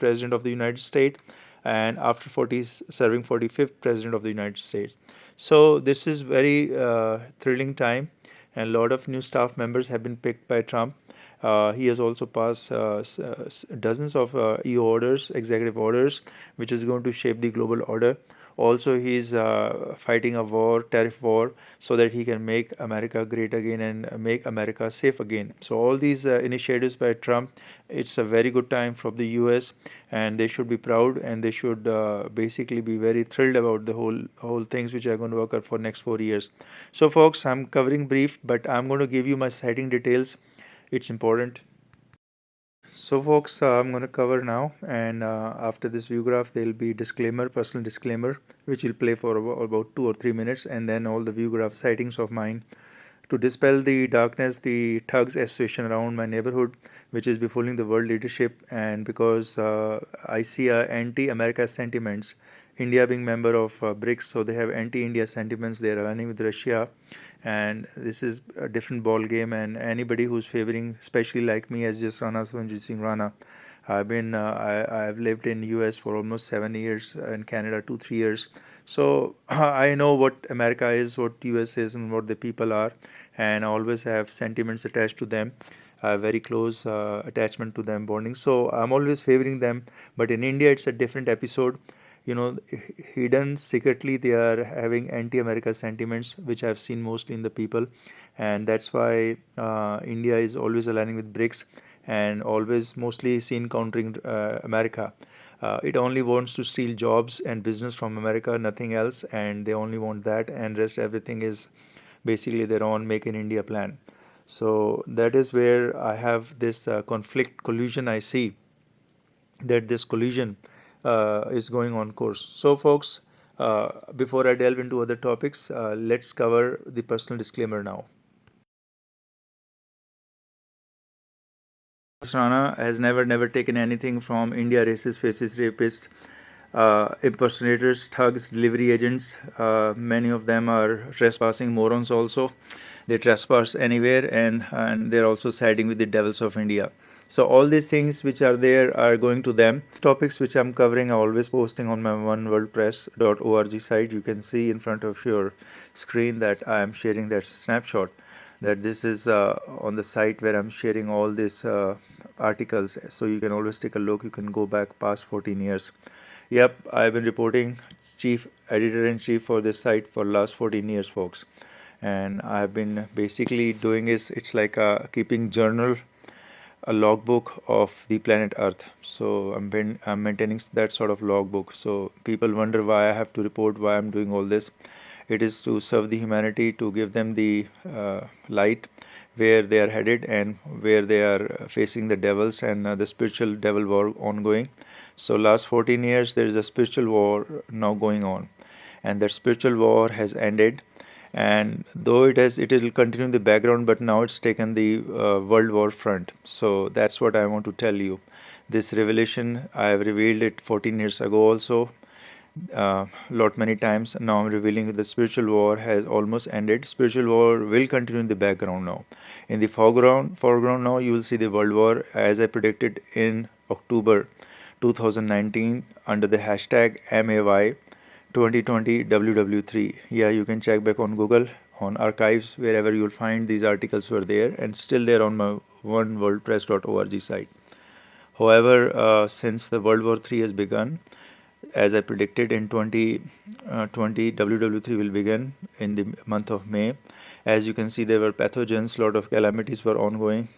President of the United States, and after 40 serving 45th President of the United States. So this is very thrilling time, and a lot of new staff members have been picked by Trump. He has also passed dozens of EU orders, executive orders, which is going to shape the global order. Also, he is fighting a war, tariff war, so that he can make America great again and make America safe again. So all these initiatives by Trump, it's a very good time for the U.S. and they should be proud, and they should basically be very thrilled about the whole things which are going to occur for next 4 years. So, folks, I'm covering brief, but I'm going to give you my sighting details. It's important. So, folks, I'm going to cover now, and after this view graph, there'll be disclaimer, personal disclaimer, which will play for about 2 or 3 minutes, and then all the view graph sightings of mine. To dispel the darkness, the thugs association around my neighborhood, which is befooling the world leadership, and because I see anti-America sentiments, India being member of BRICS, so they have anti-India sentiments. They are aligning with Russia, and this is a different ball game. And anybody who's favoring, especially like me as Sjsrana, Rana, I've lived in US for almost 7 years, in Canada 2 3 years. So I know what America is, what US is, and what the people are, and I always have sentiments attached to them. I have very close attachment to them, bonding. So I'm always favoring them. But in India, it's a different episode. You know, hidden secretly they are having anti-America sentiments, which I've seen mostly in the people, and that's why India is always aligning with BRICS and always mostly seen countering America. It only wants to steal jobs and business from America, nothing else, and they only want that, and rest everything is basically their own Make in India plan. So that is where I have this conflict collusion. I see that this collision is going on course. So, folks, before I delve into other topics, let's cover the personal disclaimer now. Rana has never taken anything from India. Racist, fascist, rapists, impersonators, thugs, delivery agents. Many of them are trespassing morons also. They trespass anywhere, and they're also siding with the devils of India. So all these things which are there are going to them. Topics which I'm covering are always posting on my oneworldpress.org site. You can see in front of your screen that I am sharing that snapshot. That this is on the site where I'm sharing all these articles. So you can always take a look. You can go back past 14 years. Yep, I've been reporting chief editor-in-chief for this site for last 14 years, folks. And I've been basically doing is it's like keeping journal, a logbook of the planet Earth. So I'm maintaining that sort of logbook. So people wonder why I have to report, why I'm doing all this. It is to serve the humanity, to give them the light where they are headed and where they are facing the devils and the spiritual devil war ongoing. So last 14 years there is a spiritual war now going on, and that spiritual war has ended. And though it will continue in the background, but now it's taken the world war front. So that's what I want to tell you. This revelation, I have revealed it 14 years ago also, lot many times. Now I'm revealing the spiritual war has almost ended. Spiritual war will continue in the background now. In the foreground now you will see the world war as I predicted in October 2019 under the hashtag MAY 2020 WW3. Yeah, you can check back on Google, on archives, wherever you'll find these articles were there and still there on my oneworldpress.org site. However, since the World War III has begun, as I predicted in 2020, WW3 will begin in the month of May. As you can see, there were pathogens, lot of calamities were ongoing.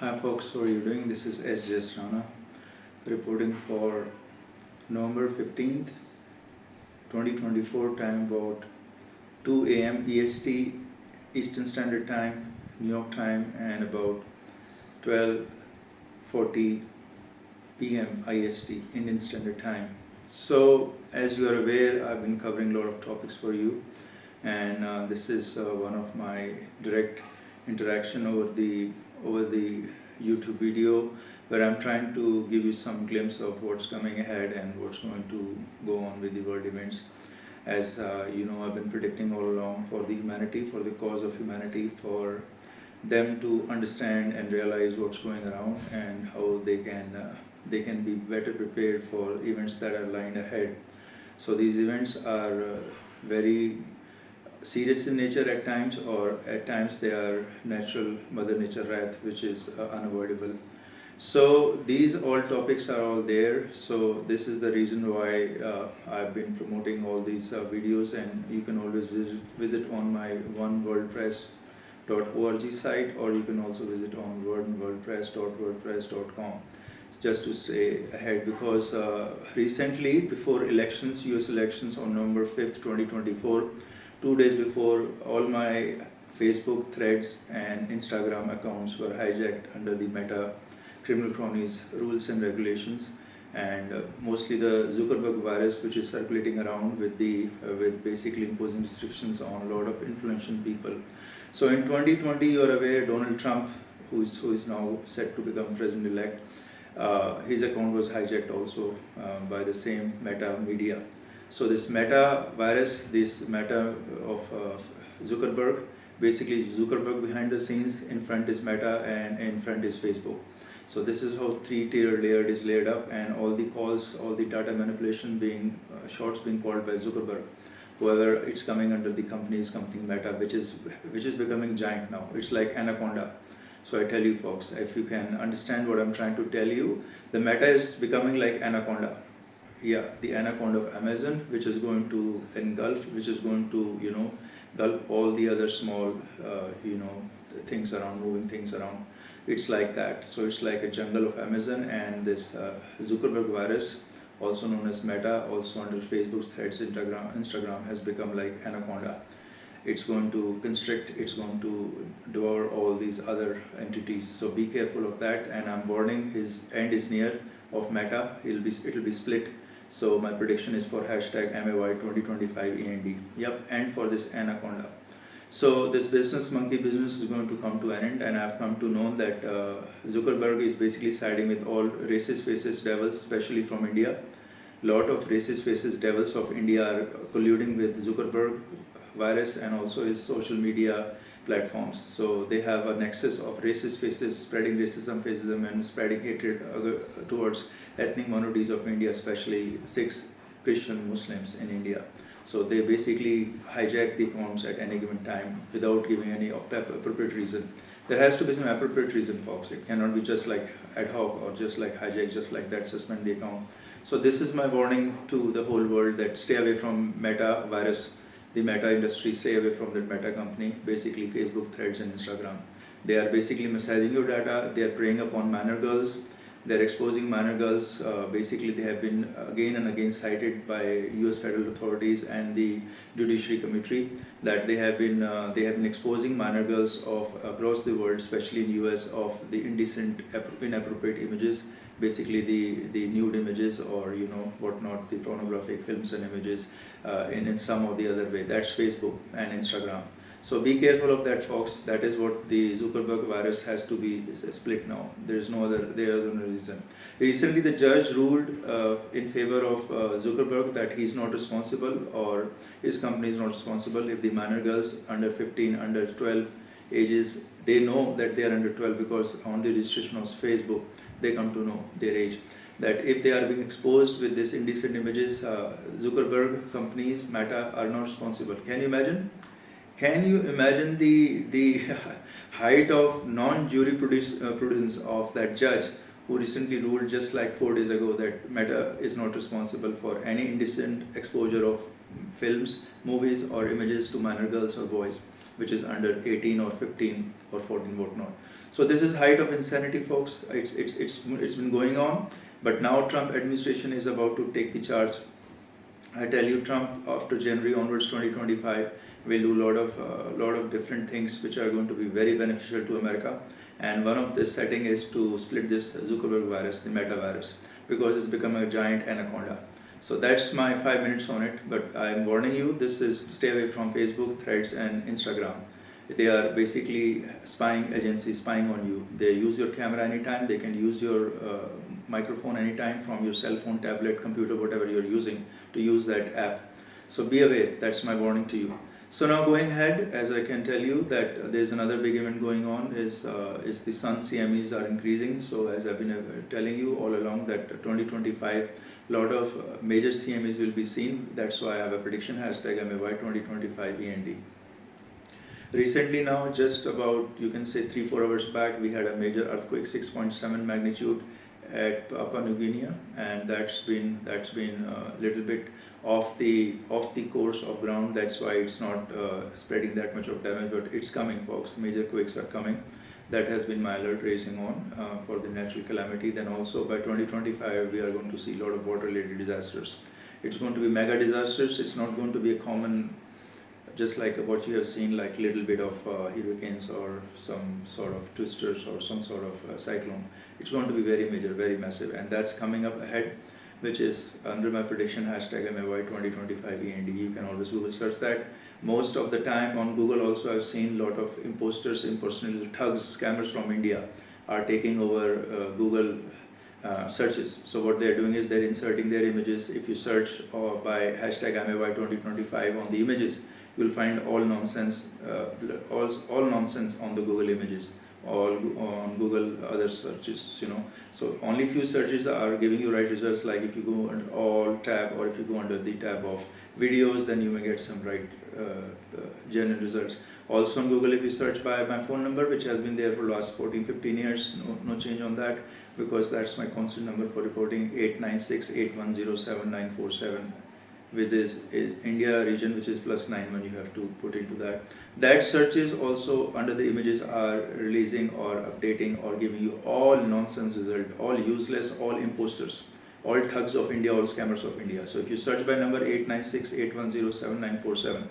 Hi folks, how are you doing? This is Sjsrana reporting for November 15th, 2024, time about 2 a.m. EST, Eastern Standard Time, New York time, and about 12:40 p.m. IST, Indian Standard Time. So, as you are aware, I've been covering a lot of topics for you, and this is one of my direct interaction over the YouTube video, where I'm trying to give you some glimpse of what's coming ahead and what's going to go on with the world events. As you know, I've been predicting all along for the humanity, for the cause of humanity, for them to understand and realize what's going around and how they can be better prepared for events that are lying ahead. So these events are very serious in nature at times, or at times they are natural mother nature wrath, which is unavoidable. So these all topics are all there. So this is the reason why I've been promoting all these videos, and you can always visit on my onewordpress.org site, or you can also visit on wordpress.wordpress.com just to stay ahead, because recently, before elections, US elections on November 5th, 2024, 2 days before, all my Facebook threads and Instagram accounts were hijacked under the Meta criminal cronies rules and regulations, and mostly the Zuckerberg virus, which is circulating around with basically imposing restrictions on a lot of influential people. So in 2020, you are aware, Donald Trump, who is now set to become president-elect, his account was hijacked also by the same Meta media. So this Meta virus, this Meta of Zuckerberg, basically Zuckerberg behind the scenes, in front is Meta, and in front is Facebook. So this is how three-tier layered is laid up, and all the calls, all the data manipulation shots being called by Zuckerberg, whether it's coming under the company Meta, which is becoming giant now. It's like anaconda. So I tell you folks, if you can understand what I'm trying to tell you, the Meta is becoming like anaconda. Yeah, the anaconda of Amazon, which is going to engulf, which is going to, gulp all the other small, things around, moving things around. It's like that. So it's like a jungle of Amazon, and this Zuckerberg virus, also known as Meta, also under Facebook's threads, Instagram, has become like anaconda. It's going to constrict, it's going to devour all these other entities. So be careful of that, and I'm warning, his end is near of Meta. It'll be split. So my prediction is for hashtag MAY 2025 END. Yep, and for this anaconda. So this monkey business is going to come to an end, and I've come to know that Zuckerberg is basically siding with all racist, fascist devils, especially from India. Lot of racist, fascist devils of India are colluding with Zuckerberg virus and also his social media platforms. So they have a nexus of racist, fascist, spreading racism, fascism, and spreading hatred towards ethnic minorities of India, especially Sikhs, Christian, Muslims in India. So they basically hijack the accounts at any given time without giving any appropriate reason. There has to be some appropriate reason, folks. It cannot be just like ad hoc or just like hijack, just like that, suspend the account. So this is my warning to the whole world, that stay away from Meta virus, the Meta industry, stay away from that Meta company, basically Facebook, threads, and Instagram. They are basically massaging your data. They are preying upon minor girls. They're exposing minor girls. Basically, they have been again and again cited by U.S. federal authorities and the Judiciary Committee that they have been exposing minor girls of across the world, especially in U.S., of the indecent, inappropriate images, basically the nude images, or whatnot, the pornographic films and images in some or the other way. That's Facebook and Instagram. So be careful of that, folks. That is what the Zuckerberg virus has to be split now. There is no other reason. Recently, the judge ruled in favor of Zuckerberg that he's not responsible, or his company is not responsible, if the minor girls under 15, under 12 ages, they know that they are under 12 because on the registration of Facebook, they come to know their age. That if they are being exposed with these indecent images, Zuckerberg companies, Meta, are not responsible. Can you imagine? Can you imagine the height of non-jurisprudence of that judge, who recently ruled just like 4 days ago that Meta is not responsible for any indecent exposure of films, movies, or images to minor girls or boys, which is under 18 or 15 or 14, whatnot. So this is height of insanity, folks. It's been going on, but now Trump administration is about to take the charge. I tell you, Trump after January onwards 2025 will do lot of different things which are going to be very beneficial to America. And one of this setting is to split this Zuckerberg virus, the meta virus, because it's become a giant anaconda. So that's my 5 minutes on it. But I'm warning you, this is stay away from Facebook, Threads, and Instagram. They are basically spying agencies spying on you. They use your camera anytime. They can use your microphone anytime from your cell phone, tablet, computer, whatever you're using to use that app. So be aware. That's my warning to you. So now going ahead, as I can tell you that there's another big event going on is the Sun CMEs are increasing. So as I've been telling you all along that 2025, a lot of major CMEs will be seen. That's why I have a prediction hashtag MAY 2025 END. Recently now, just about, you can say 3-4 hours back, we had a major earthquake, 6.7 magnitude at Papua New Guinea, and that's been a little bit off the course of ground. That's why it's not spreading that much of damage, but it's coming, folks. Major quakes are coming. That has been my alert raising on for the natural calamity. Then also by 2025, we are going to see a lot of water-related disasters. It's going to be mega disasters. It's not going to be a common, just like what you have seen, like little bit of hurricanes or some sort of twisters or some sort of cyclone. It's going to be very major, very massive, and that's coming up ahead, which is under my prediction hashtag MAY 2025 END. You can always Google search that. Most of the time on Google also I've seen a lot of imposters, impersonators, thugs, scammers from India are taking over Google searches. So what they're doing is they're inserting their images. If you search by hashtag MAY 2025 on the images, you'll find all nonsense on the Google images, all on Google other searches, you know. So only few searches are giving you right results, like if you go under all tab or if you go under the tab of videos, then you may get some right genuine results. Also on Google, if you search by my phone number, which has been there for last 14-15 years, no change on that, because that's my constant number for reporting, 896-810-7947. With this India region, which is +91, you have to put into that. That searches also under the images are releasing or updating or giving you all nonsense result, all useless, all imposters, all thugs of India, all scammers of India. So if you search by number 896-810-7947,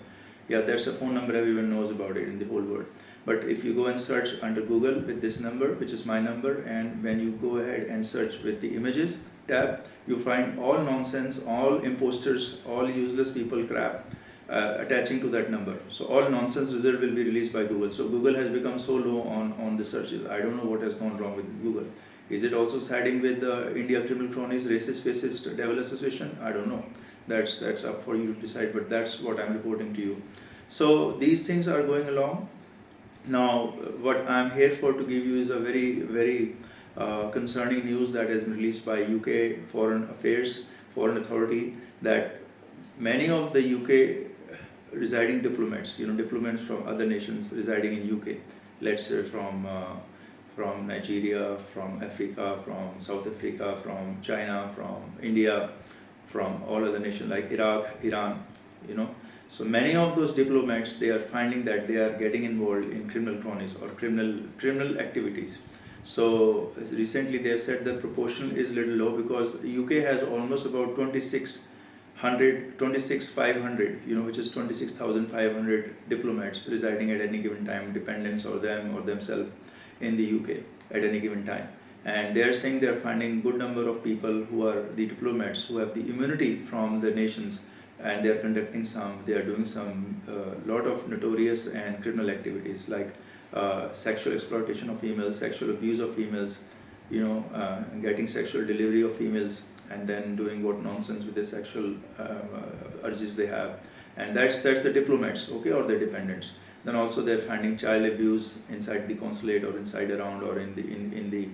yeah, that's a phone number, everyone knows about it in the whole world. But if you go and search under Google with this number, which is my number, and when you go ahead and search with the images tab, you find all nonsense, all imposters, all useless people crap attaching to that number. So all nonsense result will be released by Google. So Google has become so low on the searches. I don't know what has gone wrong with Google. Is it also siding with the India Criminal Cronies, Racist, Fascist, Devil Association? I don't know. That's up for you to decide, but that's what I'm reporting to you. So these things are going along. Now, what I'm here for to give you is a very, very concerning news that has been released by UK Foreign Authority, that many of the UK residing diplomats, diplomats from other nations residing in UK, let's say from Nigeria, from Africa, from South Africa, from China, from India, from all other nations like Iraq, Iran, So many of those diplomats, they are finding that they are getting involved in criminal cronies or criminal activities. So recently they have said that proportion is little low, because UK has almost about 26,500, which is 26,500 diplomats residing at any given time, dependents or them or themselves in the UK at any given time. And they are saying they are finding good number of people who are the diplomats who have the immunity from the nations, and they are doing some lot of notorious and criminal activities like sexual exploitation of females, sexual abuse of females, getting sexual delivery of females, and then doing what nonsense with the sexual urges they have. And that's the diplomats, okay, or the dependents. Then also they're finding child abuse inside the consulate or inside around or in the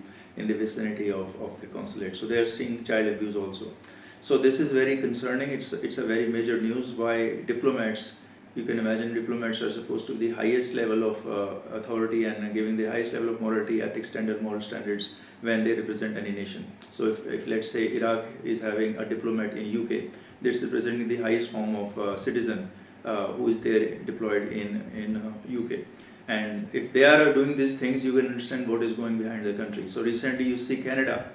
vicinity of the consulate. So they're seeing child abuse also. So this is very concerning. It's a very major news. Why diplomats? You can imagine diplomats are supposed to be the highest level of authority and giving the highest level of morality, ethics, moral standards when they represent any nation. So if let's say Iraq is having a diplomat in UK, this is representing the highest form of citizen who is there deployed in UK. And if they are doing these things, you can understand what is going behind the country. So recently you see Canada.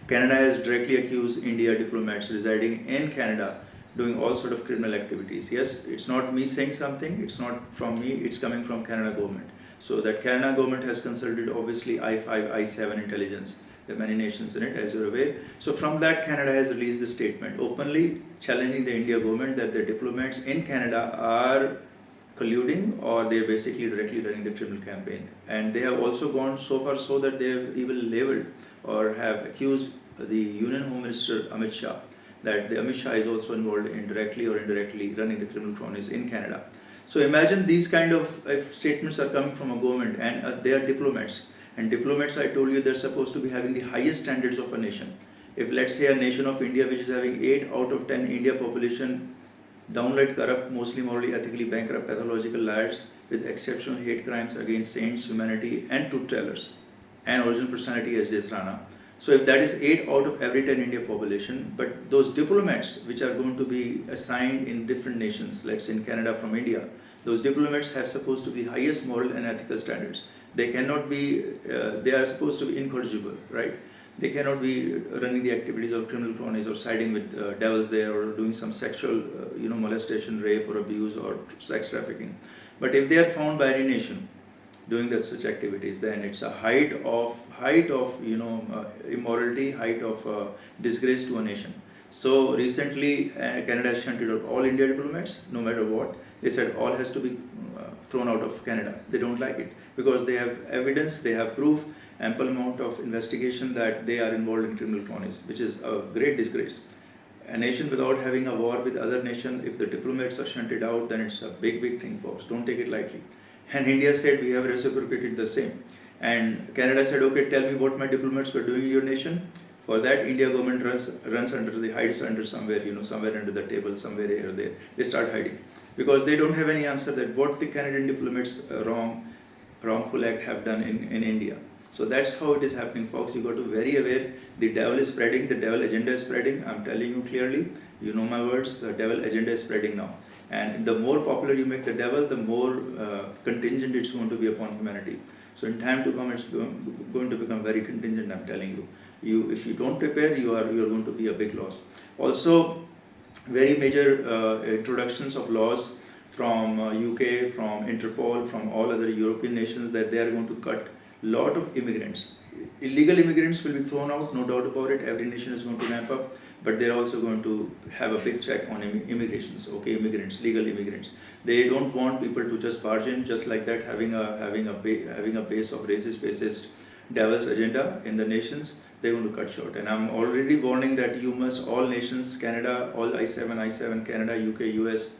Canada has directly accused India diplomats residing in Canada doing all sort of criminal activities. Yes, it's not me saying something, it's not from me, it's coming from Canada government. So that Canada government has consulted obviously I-5, I-7 intelligence. There are many nations in it, as you're aware. So from that, Canada has released a statement openly challenging the India government that the diplomats in Canada are colluding or they're basically directly running the criminal campaign. And they have also gone so far so that they have even labeled or have accused the Union Home Minister Amit Shah that the Amit Shah is also involved in directly or indirectly running the criminal cronies in Canada. So imagine these kind of statements are coming from a government and they are diplomats. And diplomats, I told you, they're supposed to be having the highest standards of a nation. If let's say a nation of India which is having 8 out of 10 India population downright corrupt, mostly morally, ethically bankrupt, pathological liars with exceptional hate crimes against saints, humanity and truth tellers and original personality as Sjsrana. So if that is 8 out of every 10 India population, but those diplomats which are going to be assigned in different nations, let's say in Canada from India, those diplomats have supposed to be highest moral and ethical standards. They cannot be, they are supposed to be incorrigible, right? They cannot be running the activities of criminal cronies or siding with devils there or doing some sexual, molestation, rape or abuse or sex trafficking. But if they are found by any nation doing such activities, then it's a height of immorality, height of disgrace to a nation. So recently, Canada has shunted out all India diplomats, no matter what. They said all has to be thrown out of Canada. They don't like it because they have evidence, they have proof, ample amount of investigation that they are involved in criminal cronies, which is a great disgrace. A nation without having a war with other nation, if the diplomats are shunted out, then it's a big, big thing, folks. Don't take it lightly. And India said we have reciprocated the same. And Canada said, okay, tell me what my diplomats were doing in your nation. For that, India government runs under the hides under somewhere, somewhere under the table, somewhere here or there. They start hiding because they don't have any answer that what the Canadian diplomats wrongful act have done in India. So that's how it is happening, folks. You got to be very aware. The devil is spreading. The devil agenda is spreading. I'm telling you clearly. You know my words. The devil agenda is spreading now. And the more popular you make the devil, the more contingent it's going to be upon humanity. So in time to come, it's going to become very contingent. I'm telling you. If you don't prepare, you are going to be a big loss. Also, very major introductions of laws from UK, from Interpol, from all other European nations that they are going to cut lot of immigrants. Illegal immigrants will be thrown out, no doubt about it. Every nation is going to ramp up, but they're also going to have a big check on immigrations. Okay, immigrants, legal immigrants. They don't want people to just barge in just like that, having a base of racist, devil's agenda in the nations. They're going to cut short. And I'm already warning that you must, all nations, Canada, all I-7, Canada, UK, US,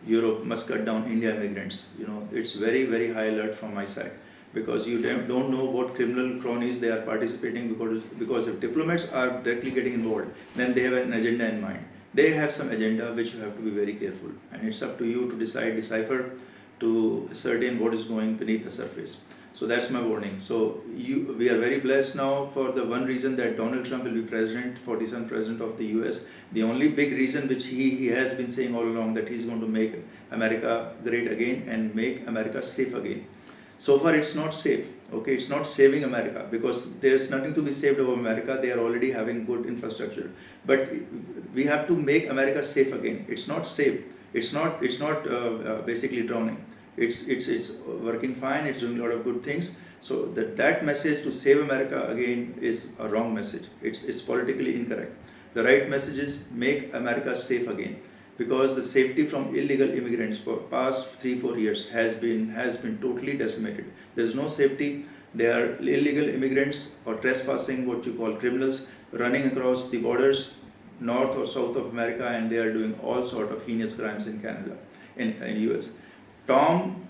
Europe must cut down India immigrants. It's very, very high alert from my side. Because you don't know what criminal cronies they are participating because if diplomats are directly getting involved, then they have an agenda in mind. They have some agenda which you have to be very careful. And it's up to you to decipher, to ascertain what is going beneath the surface. So that's my warning. So we are very blessed now for the one reason that Donald Trump will be president, 47th president of the US. The only big reason which he has been saying all along that he's going to make America great again and make America safe again. So far it's not safe, okay, it's not saving America because there's nothing to be saved of America. They are already having good infrastructure. But we have to make America safe again. It's not safe, it's not basically drowning. It's working fine, it's doing a lot of good things. So that message to save America again is a wrong message. It's politically incorrect. The right message is make America safe again. Because the safety from illegal immigrants for past 3-4 years has been totally decimated. There's no safety. There are illegal immigrants or trespassing, what you call criminals, running across the borders, north or south of America, and they are doing all sort of heinous crimes in Canada, in US. Tom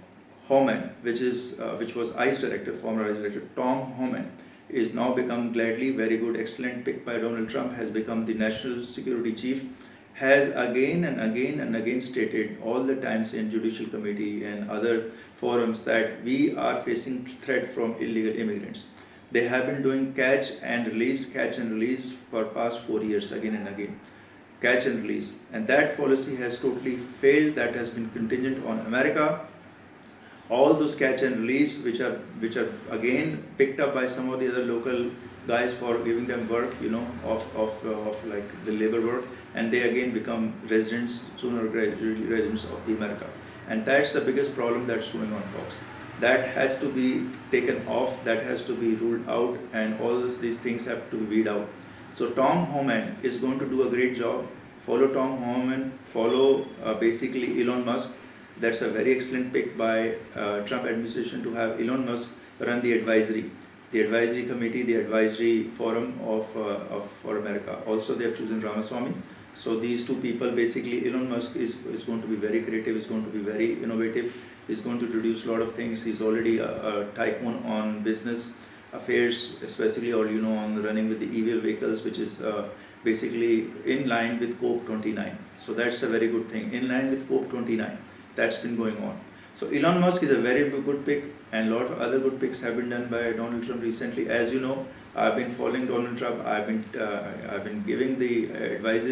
Homan, which was ICE director, former ICE director, Tom Homan, is now become gladly very good, excellent pick by Donald Trump, has become the national security chief. Has again and again stated all the times in Judicial Committee and other forums that we are facing threat from illegal immigrants. They have been doing catch and release for past 4 years again and again. Catch and release. And that policy has totally failed. That has been contingent on America All those catch and release, which are again picked up by some of the other local guys for giving them work, of like the labor work, and they again become residents, sooner gradually residents of the America. And that's the biggest problem that's going on, folks. That has to be taken off, that has to be ruled out, and all these things have to be weed out. So Tom Homan is going to do a great job. Follow Tom Homan, follow basically Elon Musk. That's a very excellent pick by Trump administration to have Elon Musk run the advisory committee, the advisory forum for America. Also, they have chosen Ramaswamy. So these two people, basically, Elon Musk is going to be very creative, is going to be very innovative, is going to introduce a lot of things. He's already a tycoon on business affairs, especially, or on running with the EV vehicles, which is basically in line with COP29. So that's a very good thing. In line with COP29, that's been going on. So Elon Musk is a very good pick, and a lot of other good picks have been done by Donald Trump recently. As you know, I've been following Donald Trump. I've been giving the advices